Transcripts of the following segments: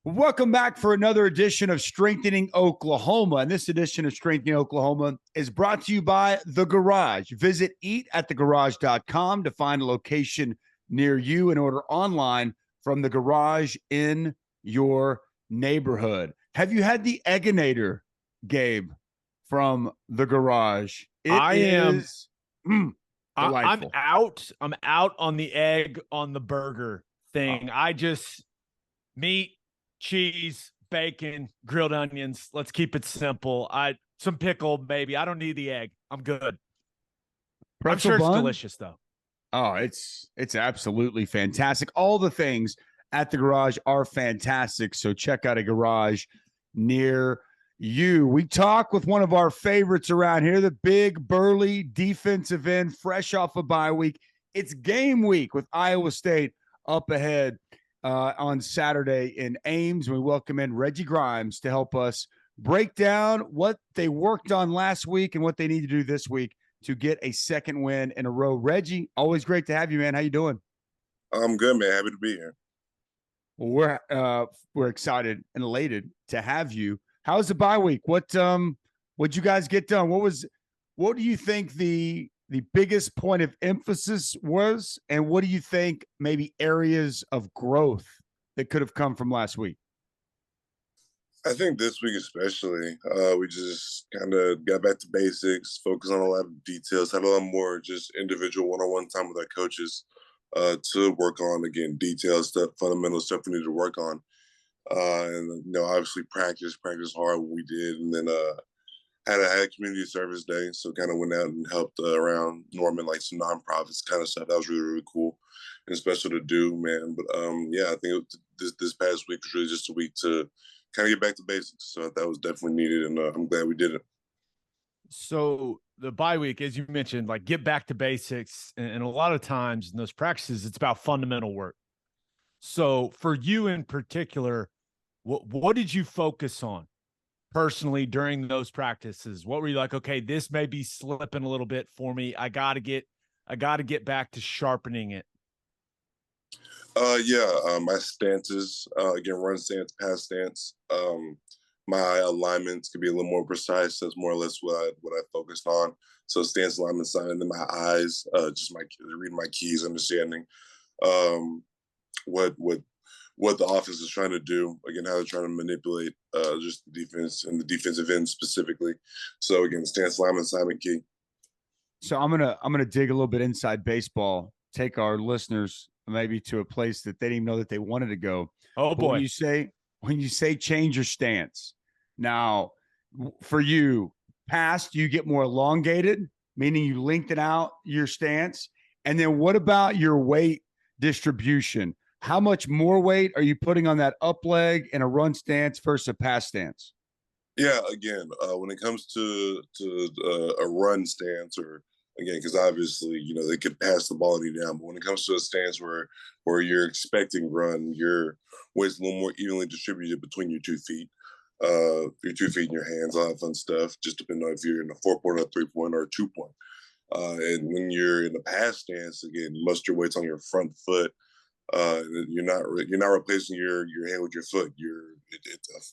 Welcome back for another edition of Strengthening Oklahoma. And this edition of Strengthening Oklahoma is brought to you by The Garage. Visit eatatthegarage.com to find a location near you and order online from the garage in your neighborhood. Have you had the Egginator, Gabe, from The Garage? It I am is I'm delightful. out. I'm out on the egg on the burger Oh, thing. I just meat, cheese, bacon, grilled onions. Let's keep it simple. I some pickle maybe. I don't need the egg. I'm good. I'm pretzel sure it's bun? delicious though. Oh, it's absolutely fantastic. All the things at the garage are fantastic. So check out a garage near you. We talk with one of our favorites around here, the big burly defensive end, fresh off a bye week. It's game week with Iowa State up ahead on Saturday in Ames. We welcome in Reggie Grimes to help us break down what they worked on last week and what they need to do this week to get a second win in a row. Reggie, always great to have you, man. How you doing? I'm good, man. Happy to be here. Well, we're excited and elated to have you. How's the bye week? What'd you guys get done? What do you think the biggest point of emphasis was, and what do you think maybe areas of growth that could have come from last week? I think this week especially, we just kind of got back to basics, focused on a lot of details, had a lot more just individual one-on-one time with our coaches to work on, again, details, stuff, fundamental stuff we need to work on. And, obviously practice hard what we did. And then had a community service day. So kind of went out and helped around Norman, like some nonprofits kind of stuff. That was really, really cool and special to do, man. But yeah, I think this past week was really just a week to kind of get back to basics. So that was definitely needed, and I'm glad we did it. So the bye week, as you mentioned, like get back to basics. And a lot of times in those practices, it's about fundamental work. So for you in particular, what did you focus on personally during those practices? What were you like, okay, this may be slipping a little bit for me. I gotta get back to sharpening it. Yeah, my stances, again, run stance, pass stance. My alignments could be a little more precise. That's more or less what I focused on. So stance, alignment, sign, and then my eyes, just my reading my keys, understanding um, what the offense is trying to do. Again, how they're trying to manipulate just the defense and the defensive end specifically. So again, stance, alignment, assignment, key. So I'm gonna dig a little bit inside baseball, take our listeners maybe to a place that they didn't even know that they wanted to go. Oh But when boy. you say change your stance, now for you, past you get more elongated, meaning you lengthen out your stance. And then what about your weight distribution? How much more weight are you putting on that up leg in a run stance versus a pass stance? Yeah, again, when it comes a run stance, or again, because obviously they could pass the ball on you down, but when it comes to a stance where you're expecting run, your weight's a little more evenly distributed between your 2 feet and your hands, all that fun stuff. Just depending on if you're in a 4 point, or a 3 point, or a 2 point. And when you're in the pass stance, again, most of your weight's on your front foot. You're not replacing your hand with your foot.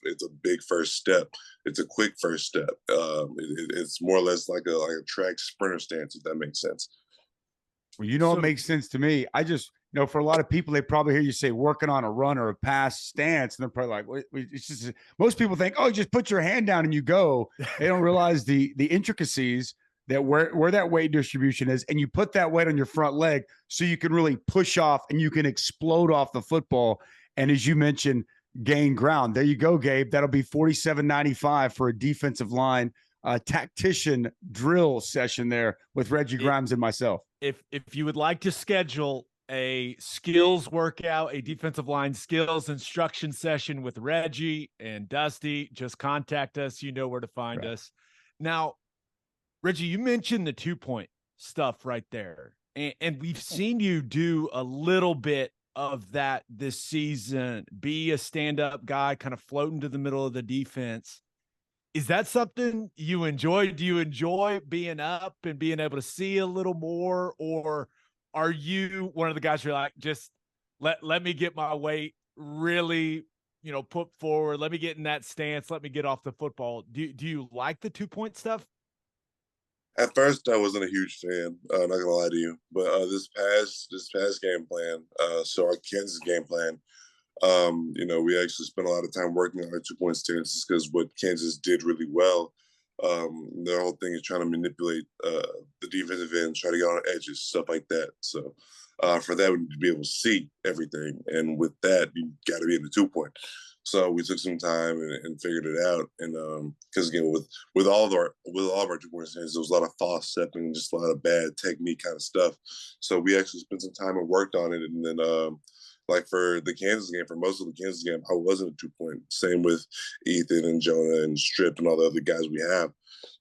It's a big first step. It's a quick first step. It's more or less like a track sprinter stance, if that makes sense. Well, you know, it So makes sense to me. I just, for a lot of people, they probably hear you say working on a run or a pass stance, and they're probably like, it's just, most people think, oh, just put your hand down and you go. They don't realize the intricacies that where that weight distribution is, and you put that weight on your front leg so you can really push off and you can explode off the football. And as you mentioned, gain ground. There you go, Gabe. That'll be 47.95 for a defensive line tactician drill session there with Reggie it, Grimes and myself. if you would like to schedule a skills workout, a defensive line skills instruction session with Reggie and Dusty, just contact us. You know where to find us. Now, Reggie, you mentioned the 2 point stuff right there. And we've seen you do a little bit of that this season, be a stand-up guy, kind of floating to the middle of the defense. Is that something you enjoy? Do you enjoy being up and being able to see a little more? Or are you one of the guys who are like, just let me get my weight really put forward. Let me get in that stance. Let me get off the football. Do you like the 2-point stuff? At first, I wasn't a huge fan. Not gonna lie to you, but this past game plan, so our Kansas game plan, we actually spent a lot of time working on our 2-point stances because what Kansas did really well, their whole thing is trying to manipulate the defensive end, try to get on edges, stuff like that. So for that, we need to be able to see everything, and with that, you got to be in the 2-point. So we took some time and figured it out. And because again, with all of our 2-point stances, there was a lot of false stepping, and just a lot of bad technique kind of stuff. So we actually spent some time and worked on it, and then. Like for the Kansas game, for most of the Kansas game, I wasn't a 2-point. Same with Ethan and Jonah and Strip and all the other guys we have.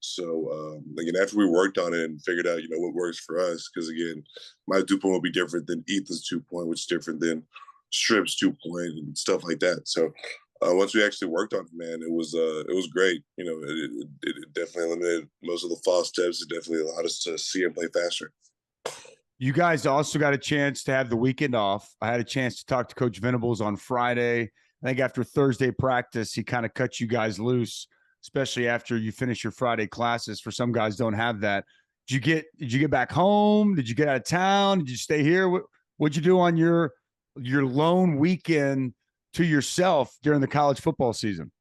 So again, after we worked on it and figured out, what works for us, because again, my 2-point will be different than Ethan's 2-point, which is different than Strip's 2-point and stuff like that. So once we actually worked on it, man, it was great. It definitely eliminated most of the false steps. It definitely allowed us to see and play faster. You guys also got a chance to have the weekend off. I had a chance to talk to Coach Venables on Friday. I think after Thursday practice, he kind of cut you guys loose, especially after you finish your Friday classes. For some guys don't have that. Did you get back home? Did you get out of town? Did you stay here? What'd you do on your lone weekend to yourself during the college football season?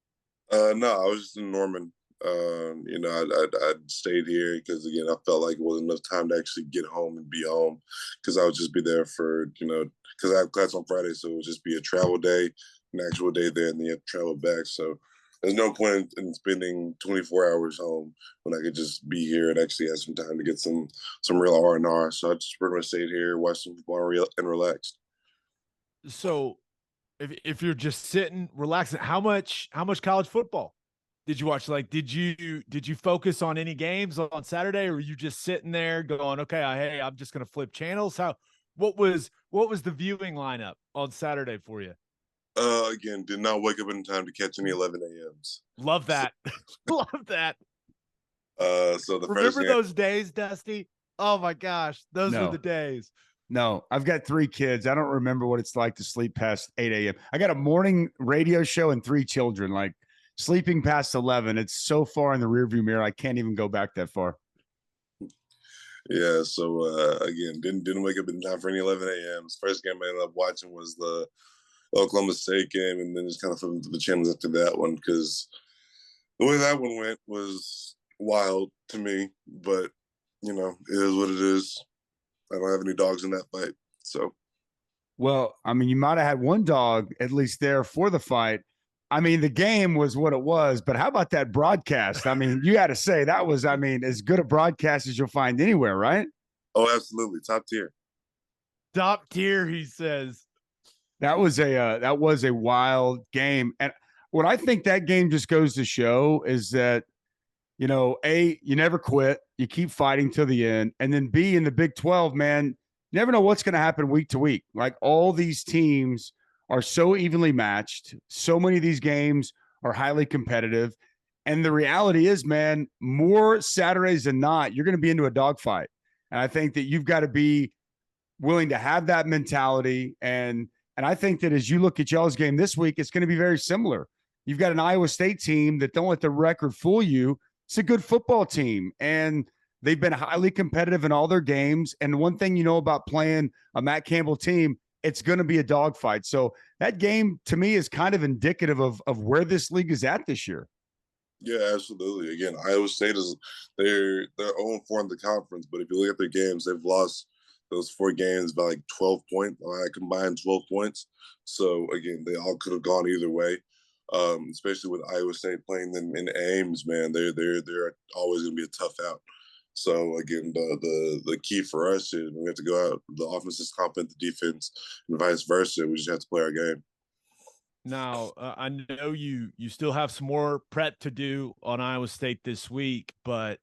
No, I was just in Norman. I stayed here because again, I felt like it wasn't enough time to actually get home and be home, because I would just be there for because I have class on Friday, so it would just be a travel day, an actual day there, and then you have to travel back. So there's no point in spending 24 hours home when I could just be here and actually have some time to get some real R&R. So I just pretty much stayed here, watched some football, and relaxed. So if you're just sitting relaxing, how much college football did you watch? Like, did you focus on any games on Saturday, or were you just sitting there going, okay, hey, I'm just going to flip channels? What was the viewing lineup on Saturday for you? Again, did not wake up in time to catch any 11 a.m.s. Love that. Love that. So the Remember first game, those days, Dusty? Oh my gosh, those were the days. No, I've got 3 kids. I don't remember what it's like to sleep past 8 a.m. I got a morning radio show and 3 children. Like, sleeping past 11, it's so far in the rearview mirror, I can't even go back that far. Yeah, so again, didn't wake up in time for any 11 a.m.s. First game I ended up watching was the Oklahoma State game, and then just kind of flipping to the channels after that one, because the way that one went was wild to me. But it is what it is. I don't have any dogs in that fight. So, well, I mean, you might have had one dog at least there for the fight. I mean, the game was what it was, but how about that broadcast? I mean, you got to say that was, as good a broadcast as you'll find anywhere, right? Oh, absolutely. Top tier. Top tier, he says. That was a wild game. And what I think that game just goes to show is that, A, you never quit. You keep fighting to the end. And then B, in the Big 12, man, you never know what's going to happen week to week. Like, all these teams are so evenly matched. So many of these games are highly competitive. And the reality is, man, more Saturdays than not, you're going to be into a dogfight. And I think that you've got to be willing to have that mentality. And I think that as you look at y'all's game this week, it's going to be very similar. You've got an Iowa State team that, don't let the record fool you, it's a good football team. And they've been highly competitive in all their games. And one thing you know about playing a Matt Campbell team, it's going to be a dogfight. So that game, to me, is kind of indicative of where this league is at this year. Yeah, absolutely. Again, Iowa State they're 0-4 in the conference, but if you look at their games, they've lost those 4 games by like 12 points, combined 12 points. So again, they all could have gone either way. Especially with Iowa State playing them in Ames, man, they're always going to be a tough out. So again, the key for us is we have to go out. The offense is confident, the defense, and vice versa. We just have to play our game. Now, I know you still have some more prep to do on Iowa State this week, but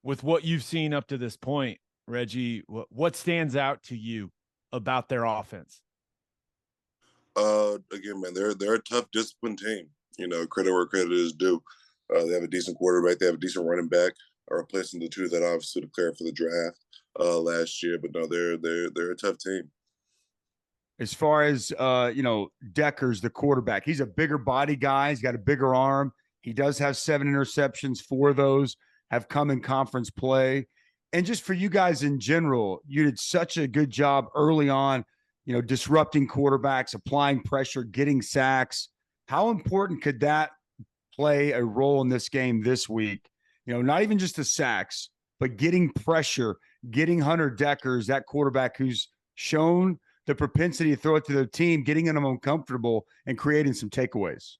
with what you've seen up to this point, Reggie, what stands out to you about their offense? Again, man, they're a tough, disciplined team. Credit where credit is due. They have a decent quarterback. They have a decent running back, replacing the 2 that obviously declared for the draft last year. But no, they're a tough team. as far as Decker's the quarterback. He's a bigger body guy. He's got a bigger arm. He does have 7 interceptions. 4 of those have come in conference play. And just for you guys in general, you did such a good job early on, disrupting quarterbacks, applying pressure, getting sacks. How important could that play a role in this game this week? Not even just the sacks, but getting pressure, getting Hunter Deckers, that quarterback who's shown the propensity to throw it to their team, getting them uncomfortable and creating some takeaways.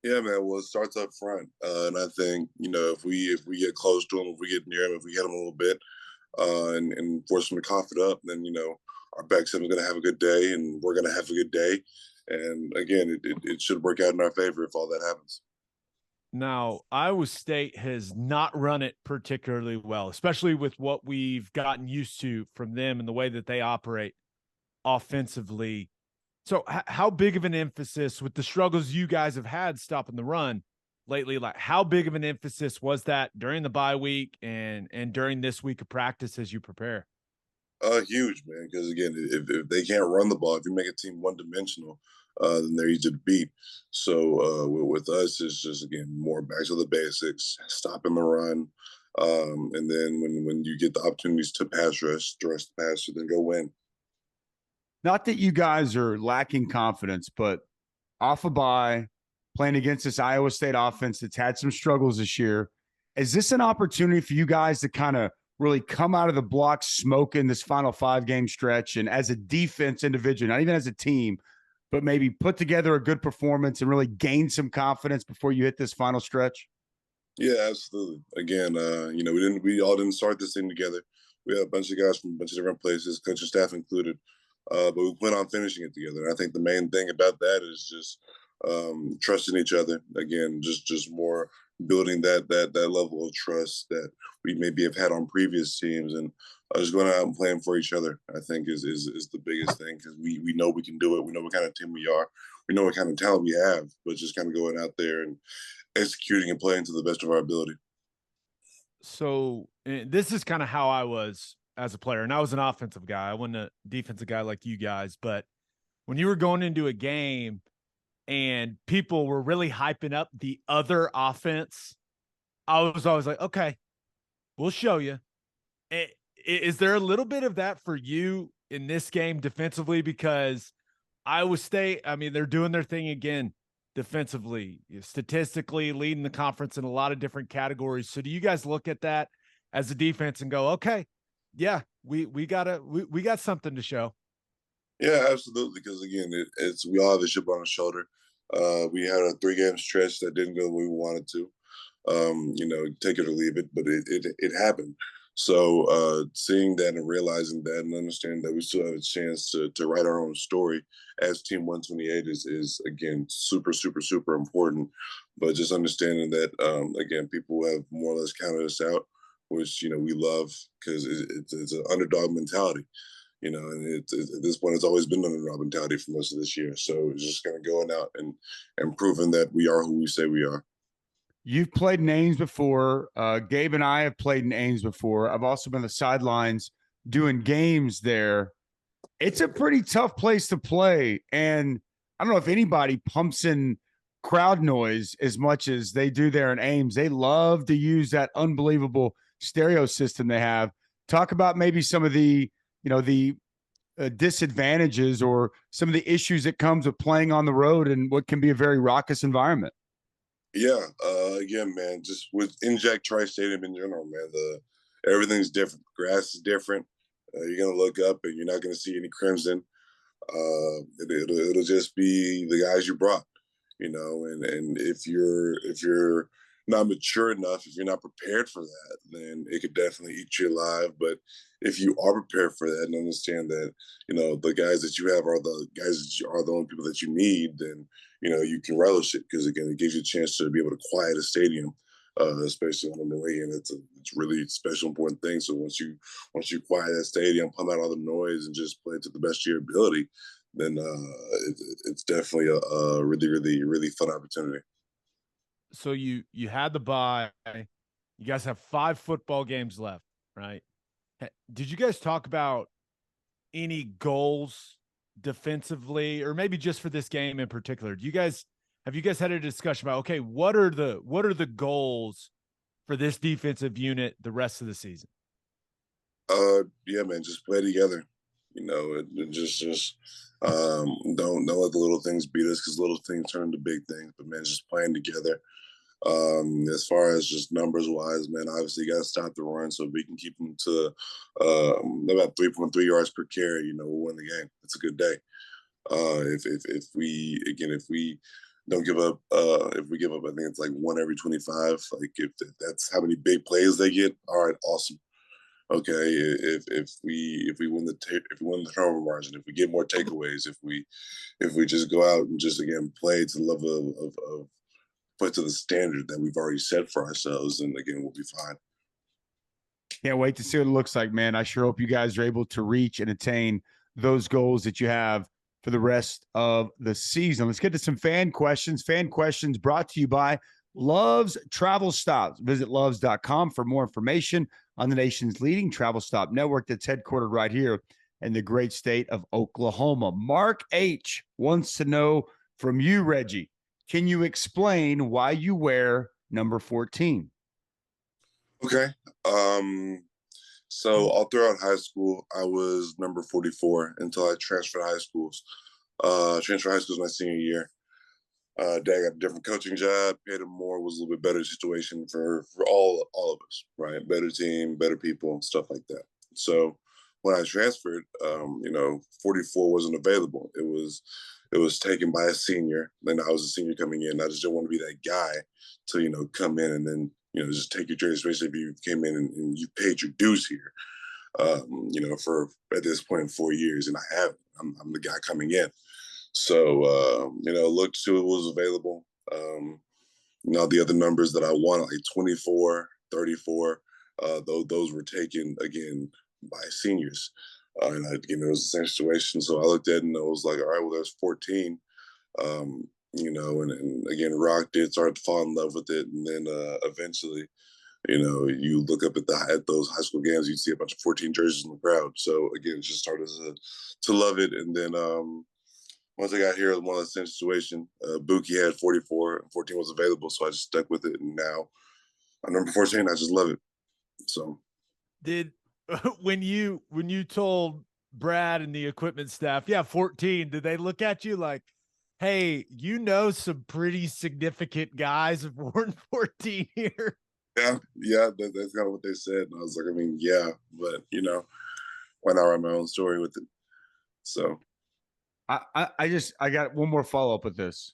Yeah, man. Well, it starts up front, and I think if we get close to him, if we get near him, if we hit him a little bit, and force him to cough it up, then our back seven is going to have a good day, and we're going to have a good day. And again, it should work out in our favor if all that happens. Now, Iowa State has not run it particularly well, especially with what we've gotten used to from them and the way that they operate offensively. So how big of an emphasis with the struggles you guys have had stopping the run lately, like how big of an emphasis was that during the bye week and during this week of practice as you prepare? Huge, man, because again, if they can't run the ball, if you make a team one-dimensional, then they're easy to beat. So with us, it's just, again, more back to the basics, stopping the run, and then when you get the opportunities to pass rush the passer, then go win. Not that you guys are lacking confidence, but off a bye, playing against this Iowa State offense that's had some struggles this year, is this an opportunity for you guys to kind of really come out of the blocks smoking this final 5-game stretch and as a defense individual, not even as a team, but maybe put together a good performance and really gain some confidence before you hit this final stretch? Yeah, absolutely. Again, we all didn't start this thing together. We had a bunch of guys from a bunch of different places, coaching staff included. But we plan on finishing it together. And I think the main thing about that is just trusting each other. Again, just more building that level of trust that we maybe have had on previous teams, and just going out and playing for each other. I think is the biggest thing, because we know we can do it. We know what kind of team we are. We know what kind of talent we have. But just kind of going out there and executing and playing to the best of our ability. So this is kind of how I was as a player, and I was an offensive guy. I wasn't a defensive guy like you guys, but when you were going into a game and people were really hyping up the other offense, I was always like, okay, we'll show you. Is there a little bit of that for you in this game defensively? Because Iowa State, I mean, they're doing their thing again defensively, statistically leading the conference in a lot of different categories. So do you guys look at that as a defense and go, okay, yeah, we got something to show? Yeah, absolutely. Because again, it's we all have a chip on our shoulder. We had a 3-game stretch that didn't go the way we wanted to. Take it or leave it, but it happened. So seeing that and realizing that and understanding that we still have a chance to write our own story as Team 128 is again super, super, super important. But just understanding that again, people have more or less counted us out, which we love, because it's an underdog mentality. And at this point, it's always been an underdog mentality for most of this year. So it's just kind of going out and proving that we are who we say we are. You've played in Ames before. Gabe and I have played in Ames before. I've also been on the sidelines doing games there. It's a pretty tough place to play. And I don't know if anybody pumps in crowd noise as much as they do there in Ames. They love to use that unbelievable stereo system they have. Talk about maybe some of the disadvantages or some of the issues that comes with playing on the road and what can be a very raucous environment. Yeah, again, man, just with Inject Tri-Stadium in general, man, everything's different. Grass is different. You're gonna look up and you're not gonna see any crimson. It'll just be the guys you brought, and if you're not mature enough, if you're not prepared for that, then it could definitely eat you alive. But if you are prepared for that and understand that, the guys that you have are the guys that are the only people that you need, then you can relish it, because again, it gives you a chance to be able to quiet a stadium, especially on the way in. It's really special, important thing. So once you quiet that stadium, pump out all the noise, and just play to the best of your ability, then it's definitely a really, really, really fun opportunity. So you had the bye. You guys have 5 football games left, right? Did you guys talk about any goals defensively, or maybe just for this game in particular? Have you guys had a discussion about, okay, what are the goals for this defensive unit the rest of the season? Yeah, man, just play together. Don't let the little things beat us, because little things turn into big things. But man, just playing together. As far as just numbers wise, man, obviously you got to stop the run so we can keep them to about 3.3 yards per carry. We'll win the game. It's a good day. If we don't give up, if we give up, I think it's like 1 every 25. Like if that's how many big plays they get, all right, awesome. Okay, if we win the turnover margin, if we get more takeaways, if we just go out and just again play to the level of play to the standard that we've already set for ourselves, and again we'll be fine. Can't wait to see what it looks like, man. I sure hope you guys are able to reach and attain those goals that you have for the rest of the season. Let's get to some fan questions. Fan questions brought to you by Love's Travel Stops. Visit loves.com for more information on the nation's leading travel stop network that's headquartered right here in the great state of Oklahoma. Mark H. wants to know from you, Reggie, can you explain why you wear number 14? Okay. So all throughout high school, I was number 44 until I transferred high schools. Transferred high schools my senior year. Dad got a different coaching job, paid him more, was a little bit better situation for all of us, right? Better team, better people, stuff like that. So when I transferred, 44 wasn't available. It was taken by a senior. Then I was a senior coming in. I just didn't want to be that guy to, come in and then, just take your jersey, especially if you came in and you paid your dues here, for at this point 4 years, and I haven't. I'm the guy coming in. So, looked to it was available. The other numbers that I wanted, like 24, 34, those were taken again by seniors. And again, it was the same situation. So I looked at it and I was like, all right, well, there's 14. And again, Rock did start to fall in love with it. And then eventually, you look up at those high school games, you see a bunch of 14 jerseys in the crowd. So again, just started to love it. And then once I got here, it was one of the same situation. Buki had 44, and 14 was available, so I just stuck with it. And now I'm number 14. I just love it. So, when you told Brad and the equipment staff, yeah, 14, did they look at you like, hey, some pretty significant guys have worn 14 here? Yeah, that's kind of what they said. And I was like, yeah, but why not write my own story with it? So. I got one more follow-up with this.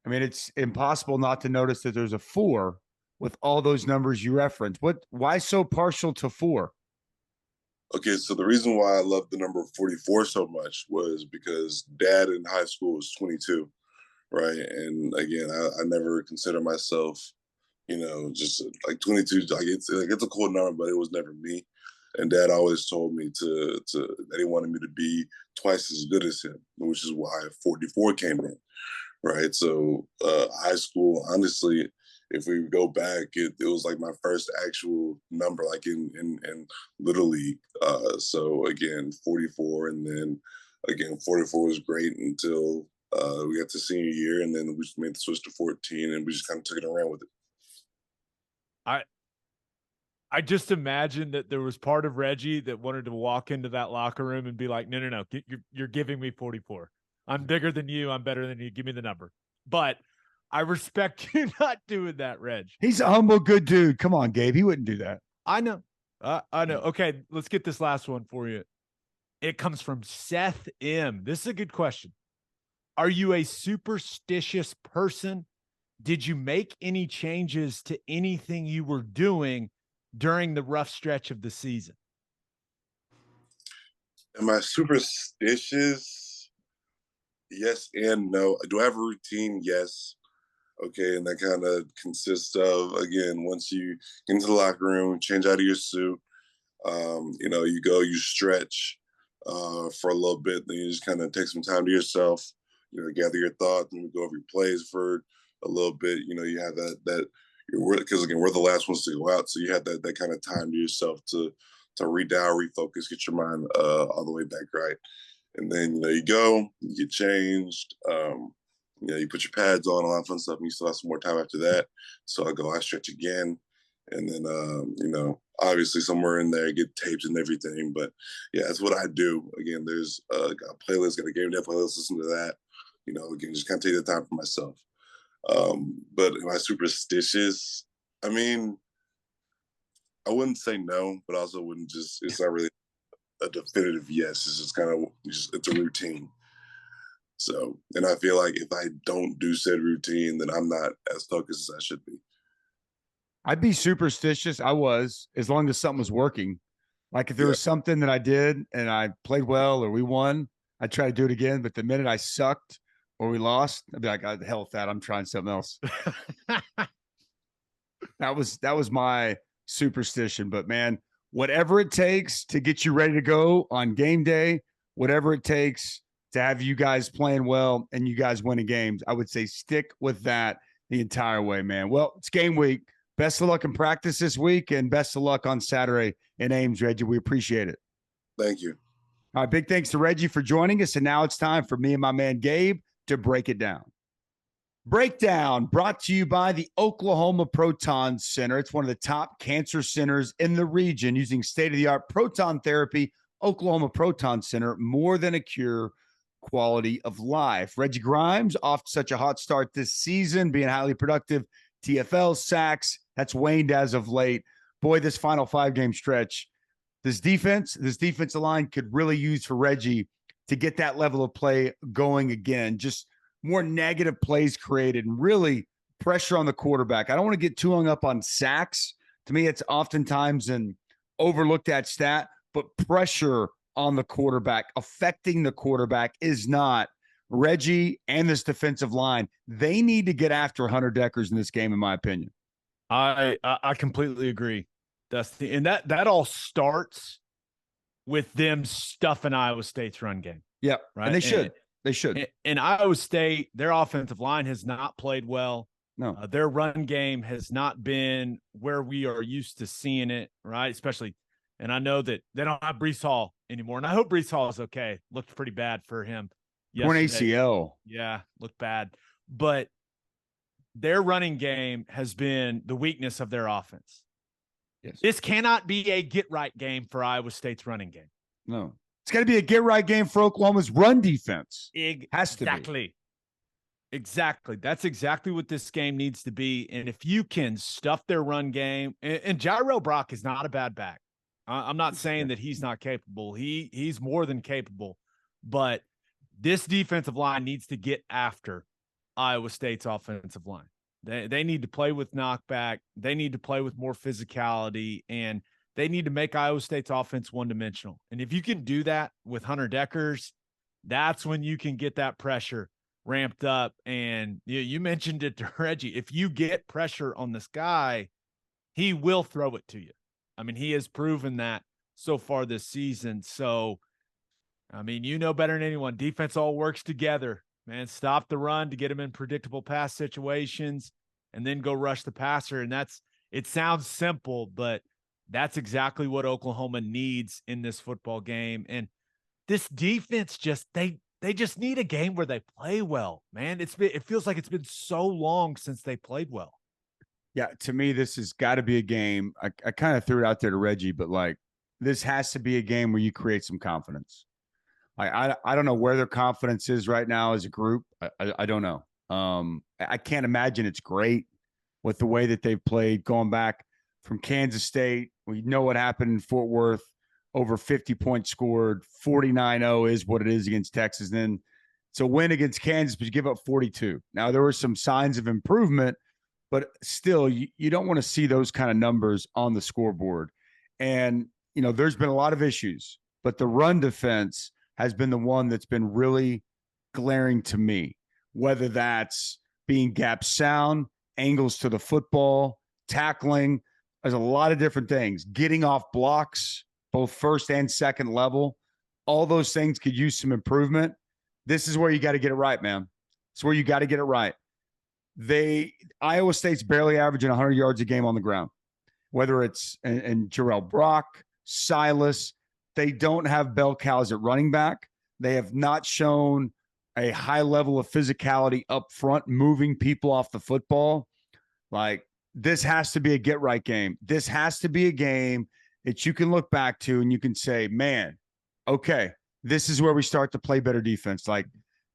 It's impossible not to notice that there's a 4 with all those numbers you referenced. Why so partial to 4? Okay, so the reason why I love the number 44 so much was because Dad in high school was 22, right? And again, I never consider myself, just like 22. Like it's a cool number, but it was never me. And Dad always told me that he wanted me to be twice as good as him, which is why 44 came in, right? So high school, honestly, if we go back, it was like my first actual number, like in Little League. So again, 44, and then again 44 was great until we got to senior year, and then we just made the switch to 14, and we just kind of took it around with it. I just imagine that there was part of Reggie that wanted to walk into that locker room and be like, no, you're giving me 44. I'm bigger than you. I'm better than you. Give me the number. But I respect you not doing that, Reg. He's a humble, good dude. Come on, Gabe. He wouldn't do that. I know. I know. Okay, let's get this last one for you. It comes from Seth M. This is a good question. Are you a superstitious person? Did you make any changes to anything you were doing during the rough stretch of the season? Am I superstitious? Yes and no. Do I have a routine? Yes. Okay, and that kind of consists of, again, once you get into the locker room, change out of your suit, you go, you stretch for a little bit, then you just kind of take some time to yourself, gather your thoughts, and we go over your plays for a little bit. You have that because again, we're the last ones to go out, so you have that kind of time to yourself to redial, refocus, get your mind all the way back right. And then, you go, you get changed, you put your pads on, a lot of fun stuff, and you still have some more time after that. So I stretch again. And then, obviously somewhere in there, get taped and everything. But yeah, that's what I do. Again, there's got a playlist, got a game day playlist, listen to that. Again, just kind of take the time for myself. But am I superstitious? I mean, I wouldn't say no, but also wouldn't it's not really a definitive yes. It's just kind of, it's a routine. So, and I feel like if I don't do said routine, then I'm not as focused as I should be. I'd be superstitious. I was, as long as something was working. Like if there was something that I did and I played well or we won, I'd try to do it again. But the minute I sucked or we lost, I'd be like, "God, the hell with that. I'm trying something else." That was my superstition. But man, whatever it takes to get you ready to go on game day, whatever it takes to have you guys playing well and you guys winning games, I would say stick with that the entire way, man. Well, it's game week. Best of luck in practice this week and best of luck on Saturday in Ames, Reggie. We appreciate it. Thank you. All right, big thanks to Reggie for joining us. And now it's time for me and my man Gabe to break it down. Breakdown brought to you by the Oklahoma Proton Center. It's one of the top cancer centers in the region using state-of-the-art proton therapy. Oklahoma Proton Center, more than a cure, quality of life. Reggie Grimes off to such a hot start this season, being highly productive. TFL sacks, that's waned as of late. Boy, this final 5-game stretch, this defensive line could really use for Reggie to get that level of play going again. Just more negative plays created and really pressure on the quarterback. I don't want to get too hung up on sacks. To me, it's oftentimes an overlooked at stat, but pressure on the quarterback, affecting the quarterback is not. Reggie and this defensive line, they need to get after Hunter Deckers in this game, in my opinion. I completely agree, Dusty. And that all starts with them stuffing Iowa State's run game. Yep. Right. And they should. They should. And Iowa State, their offensive line has not played well. No. Their run game has not been where we are used to seeing it, right? Especially, and I know that they don't have Breece Hall anymore. And I hope Breece Hall is okay. Looked pretty bad for him. Torn ACL. Yeah, looked bad. But their running game has been the weakness of their offense. Yes. This cannot be a get-right game for Iowa State's running game. No. It's got to be a get-right game for Oklahoma's run defense. Has to be. Exactly. Exactly. That's exactly what this game needs to be. And if you can stuff their run game, and Jairo Brock is not a bad back. I'm not saying that he's not capable. He's more than capable. But this defensive line needs to get after Iowa State's offensive line. They need to play with knockback. They need to play with more physicality, and they need to make Iowa State's offense one-dimensional. And if you can do that with Hunter Deckers, that's when you can get that pressure ramped up. And you mentioned it to Reggie. If you get pressure on this guy, he will throw it to you. I mean, he has proven that so far this season. So, I mean, you know better than anyone, defense all works together, man. Stop the run to get him in predictable pass situations and then go rush the passer. And it sounds simple, but that's exactly what Oklahoma needs in this football game. And this defense they just need a game where they play well, man. It feels like it's been so long since they played well. Yeah, to me, this has got to be a game. I kind of threw it out there to Reggie, but like this has to be a game where you create some confidence. I don't know where their confidence is right now as a group. I don't know. I can't imagine it's great with the way that they've played going back from Kansas State. We know what happened in Fort Worth, over 50 points scored, 49-0 is what it is against Texas. And then it's a win against Kansas, but you give up 42. Now, there were some signs of improvement, but still, you don't want to see those kind of numbers on the scoreboard. And, there's been a lot of issues, but the run defense has been the one that's been really glaring to me, whether that's being gap sound, angles to the football, tackling. There's a lot of different things. Getting off blocks, both first and second level. All those things could use some improvement. This is where you got to get it right, man. It's where you got to get it right. Iowa State's barely averaging 100 yards a game on the ground, whether it's and Jarrell Brock, Silas. They don't have bell cows at running back. They have not shown a high level of physicality up front, moving people off the football. Like, this has to be a get right game. This has to be a game that you can look back to and you can say, man, okay, this is where we start to play better defense. Like,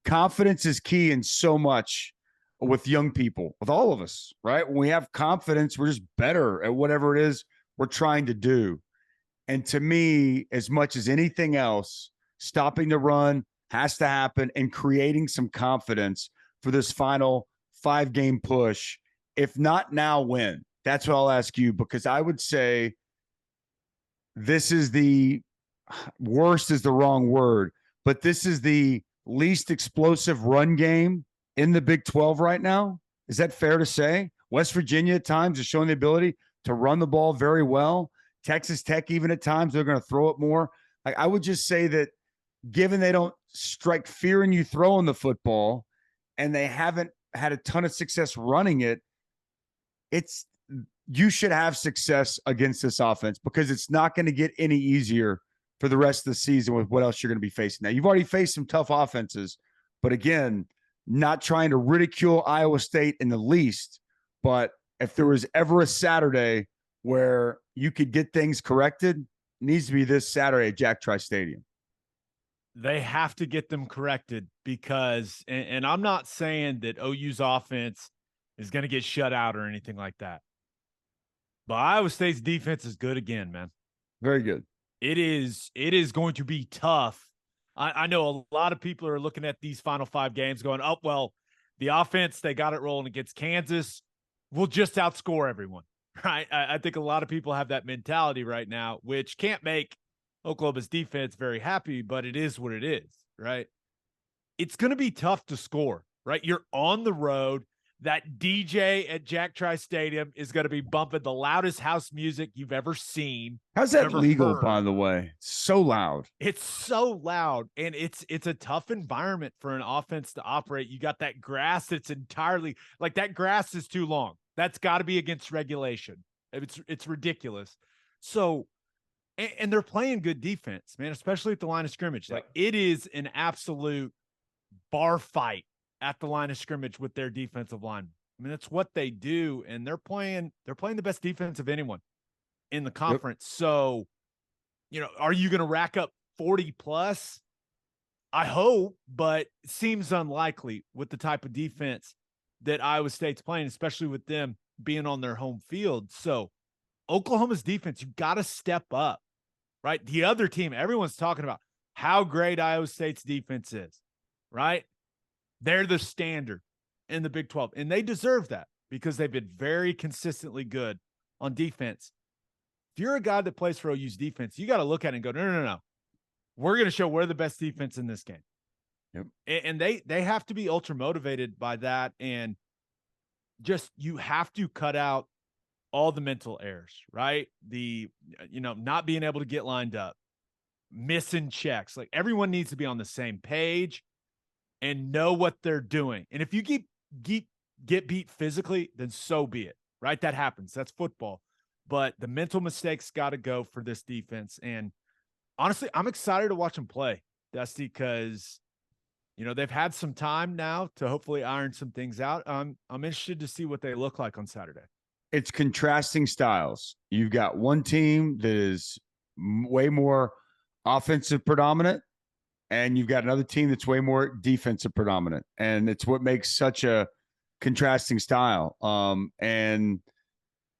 confidence is key in so much with young people, with all of us, right? When we have confidence, we're just better at whatever it is we're trying to do. And to me, as much as anything else, stopping the run has to happen and creating some confidence for this final 5-game push. If not now, when? That's what I'll ask you, because I would say this is the worst is the wrong word, but this is the least explosive run game in the Big 12 right now. Is that fair to say? West Virginia at times is showing the ability to run the ball very well. Texas Tech, even at times, they're going to throw it more. Like, I would just say that given they don't strike fear in you throwing the football and they haven't had a ton of success running it, you should have success against this offense, because it's not going to get any easier for the rest of the season with what else you're going to be facing. Now, you've already faced some tough offenses, but again, not trying to ridicule Iowa State in the least, but if there was ever a Saturday where you could get things corrected, it needs to be this Saturday at Jack Trice Stadium. They have to get them corrected because, and I'm not saying that OU's offense is going to get shut out or anything like that, but Iowa State's defense is good again, man. Very good. It is going to be tough. I know a lot of people are looking at these final 5 games going, oh, well, the offense, they got it rolling against Kansas. We'll just outscore everyone, right? I think a lot of people have that mentality right now, which can't make Oklahoma's defense very happy, but it is what it is, right? It's going to be tough to score, right? You're on the road. That DJ at Jack Trice Stadium is going to be bumping the loudest house music you've ever seen. How's that legal, by the way? So loud. It's so loud, and it's a tough environment for an offense to operate. You got that grass that's entirely – like, that grass is too long. That's got to be against regulation. It's ridiculous. So – and they're playing good defense, man, especially at the line of scrimmage. Like, it is an absolute bar fight at the line of scrimmage with their defensive line. I mean, that's what they do, and they're playing the best defense of anyone in the conference. Yep. So, are you going to rack up 40 plus? I hope, but it seems unlikely with the type of defense that Iowa State's playing, especially with them being on their home field. So Oklahoma's defense, you got to step up, right? The other team, everyone's talking about how great Iowa State's defense is, right? They're the standard in the Big 12, and they deserve that because they've been very consistently good on defense. If you're a guy that plays for OU's defense, you got to look at it and go, no. We're going to show we're the best defense in this game. Yep. And they have to be ultra motivated by that. And just, you have to cut out all the mental errors, right? Not being able to get lined up, missing checks. Like, everyone needs to be on the same page and know what they're doing. And if you get beat physically, then so be it, right? That happens. That's football. But the mental mistakes got to go for this defense. And honestly, I'm excited to watch them play, Dusty, because, they've had some time now to hopefully iron some things out. I'm interested to see what they look like on Saturday. It's contrasting styles. You've got one team that is way more offensive predominant, and you've got another team that's way more defensive predominant. And it's what makes such a contrasting style. And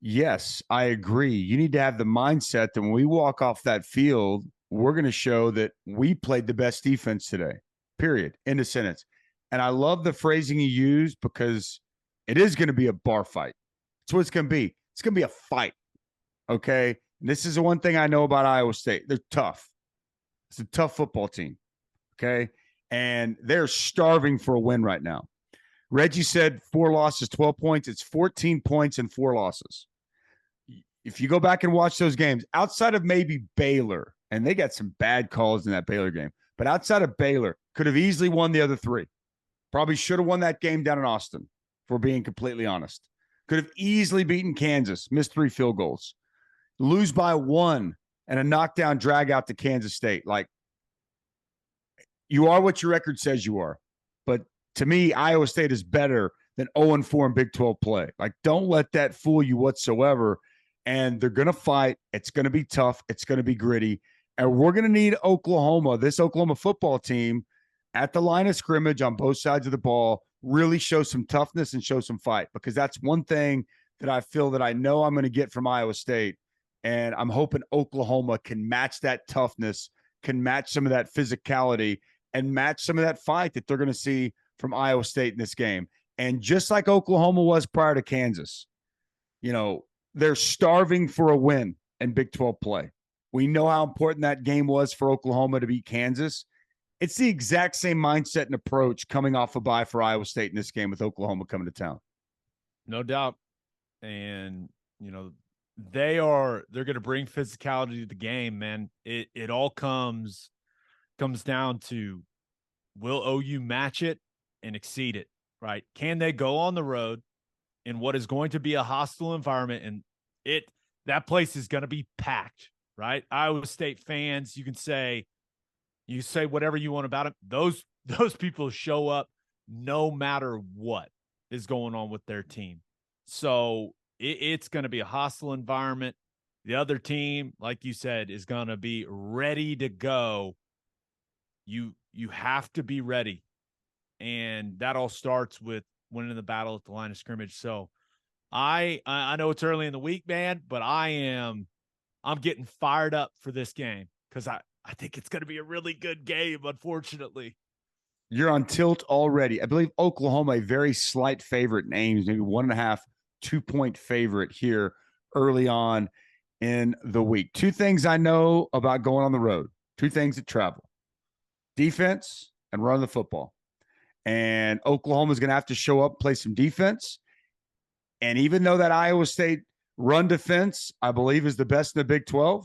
yes, I agree. You need to have the mindset that when we walk off that field, we're going to show that we played the best defense today, period, end of sentence. And I love the phrasing you used, because it is going to be a bar fight. That's what it's going to be. It's going to be a fight, okay? And this is the one thing I know about Iowa State. They're tough. It's a tough football team. Okay. And they're starving for a win right now. Reggie said 4 losses, 12 points. It's 14 points and 4 losses. If you go back and watch those games, outside of maybe Baylor, and they got some bad calls in that Baylor game, but outside of Baylor, could have easily won the other 3. Probably should have won that game down in Austin, if we're being completely honest. Could have easily beaten Kansas, missed 3 field goals. Lose by 1 and a knockdown drag out to Kansas State. Like, you are what your record says you are. But to me, Iowa State is better than 0-4 in Big 12 play. Like, don't let that fool you whatsoever. And they're going to fight. It's going to be tough. It's going to be gritty. And we're going to need Oklahoma, this Oklahoma football team, at the line of scrimmage on both sides of the ball, really show some toughness and show some fight, because that's one thing that I feel that I know I'm going to get from Iowa State. And I'm hoping Oklahoma can match that toughness, can match some of that physicality, and match some of that fight that they're going to see from Iowa State in this game. And just like Oklahoma was prior to Kansas, they're starving for a win in Big 12 play. We know how important that game was for Oklahoma to beat Kansas. It's the exact same mindset and approach coming off a bye for Iowa State in this game with Oklahoma coming to town. No doubt. And, they're going to bring physicality to the game, man. It all comes down to, will OU match it and exceed it, right? Can they go on the road in what is going to be a hostile environment? And that place is going to be packed, right? Iowa State fans, you say whatever you want about it. Those people show up no matter what is going on with their team. So it's going to be a hostile environment. The other team, like you said, is going to be ready to go. You have to be ready. And that all starts with winning the battle at the line of scrimmage. So I know it's early in the week, man, but I'm getting fired up for this game, because I think it's going to be a really good game, unfortunately. You're on tilt already. I believe Oklahoma, a very slight favorite in Ames, maybe 1.5, 2-point favorite here early on in the week. Two things I know about going on the road, two things that travel: defense and run the football. And Oklahoma's going to have to show up, play some defense. And even though that Iowa State run defense, I believe, is the best in the Big 12,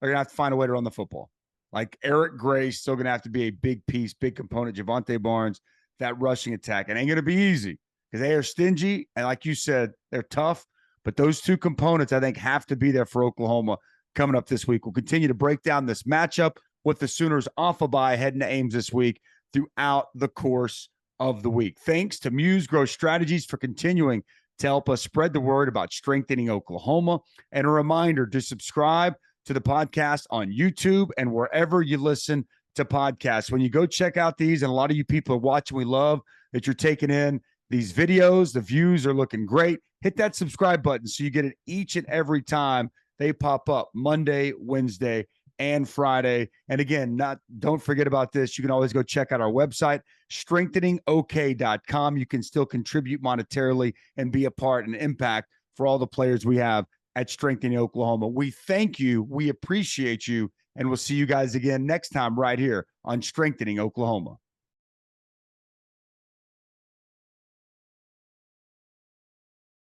they're going to have to find a way to run the football. Like, Eric Gray still going to have to be a big piece, big component. Javonte Barnes, that rushing attack. It ain't going to be easy because they are stingy. And like you said, they're tough. But those two components, I think, have to be there for Oklahoma coming up this week. We'll continue to break down this matchup with the Sooners off a bye heading to Ames this week throughout the course of the week. Thanks to Muse Growth Strategies for continuing to help us spread the word about strengthening Oklahoma. And a reminder to subscribe to the podcast on YouTube and wherever you listen to podcasts. When you go check out these, and a lot of you people are watching, we love that you're taking in these videos. The views are looking great. Hit that subscribe button so you get it each and every time they pop up, Monday, Wednesday, and Friday. And again, don't forget about this. You can always go check out our website, strengtheningok.com. You can still contribute monetarily and be a part and impact for all the players we have at Strengthening Oklahoma. We thank you. We appreciate you. And we'll see you guys again next time right here on Strengthening Oklahoma.